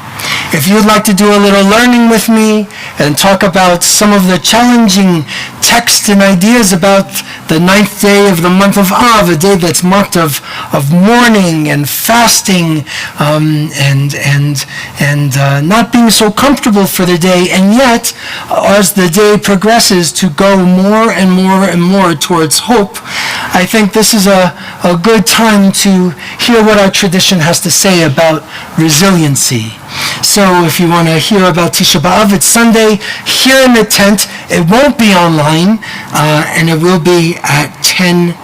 If you'd like to do a little learning with me and talk about some of the challenging texts and ideas about the 9th day of the month of Av, a day that's marked of mourning and fasting and not being so comfortable for the day, and yet, as the day progresses, to go more and more and more towards hope, I think this is a good time to hear what our tradition has to say about resiliency. So if you want to hear about Tisha B'Av, it's Sunday here in the tent. It won't be online, and it will be at 10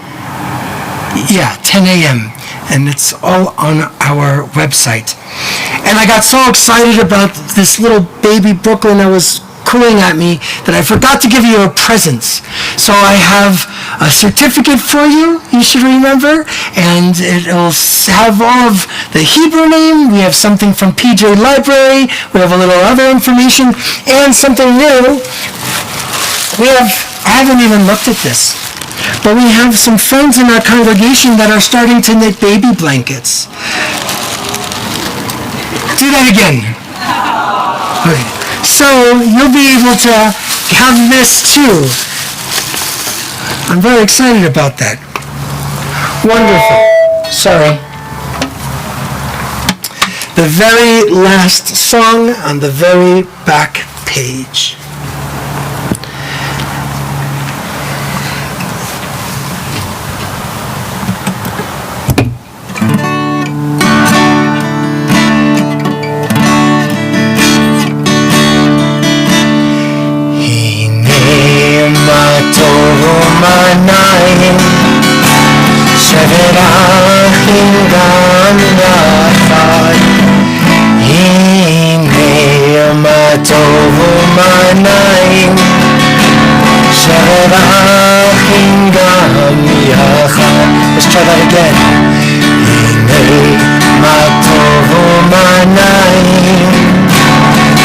a.m. And it's all on our website. And I got so excited about this little baby Brooklyn that was cooing at me that I forgot to give you a present. So I have a certificate for you, you should remember, and it'll have all of the Hebrew name. We have something from PJ Library. We have a little other information and something new. I haven't even looked at this, but we have some friends in our congregation that are starting to knit baby blankets. Do that again. Okay. So you'll be able to have this too. I'm very excited about that. Wonderful. Sorry. The very last song on the very back page. umanayim shevet achim gam yachad. Let's try that again. Hinei ma tov umanayim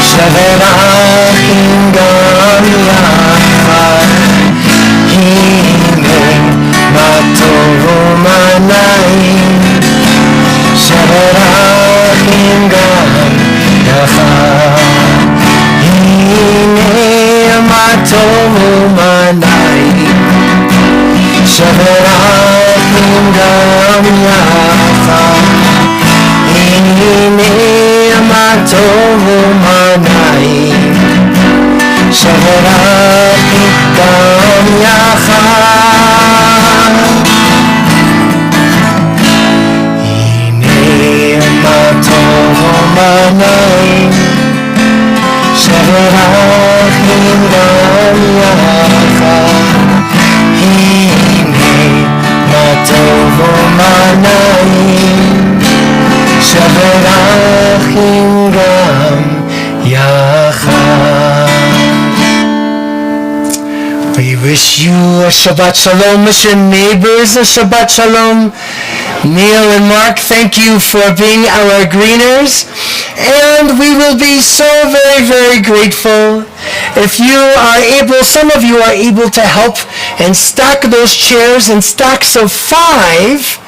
shevet achim gam yachad. Hinei ma tov umanayim shevet achim gam yachad. Hinei ma tov umanayim shevet achim gam yachad. Hinei ma tov umanayim shevet achim gam yachad. Hinei ma tov umanayim shevet achim gam yachad. Hinei ma tov umanayim shevet achim gam yachad. We wish you a Shabbat Shalom. Wish your neighbors a Shabbat Shalom. Neil and Mark, thank you for being our greeners. And we will be so very, very grateful if you are able, some of you are able to help and stack those chairs in stacks of 5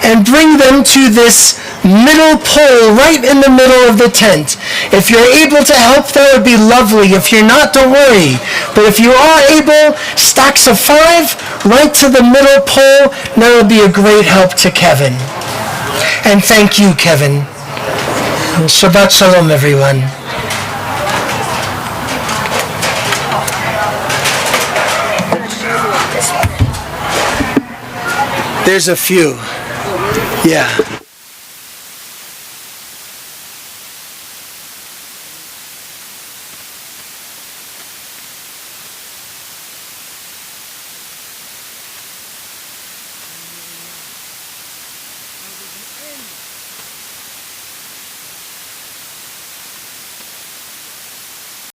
and bring them to this middle pole right in the middle of the tent. If you're able to help, that would be lovely. If you're not, don't worry. But if you are able, stacks of 5 right to the middle pole, that would be a great help to Kevin. And thank you, Kevin. And Shabbat Shalom, everyone. There's a few. Yeah.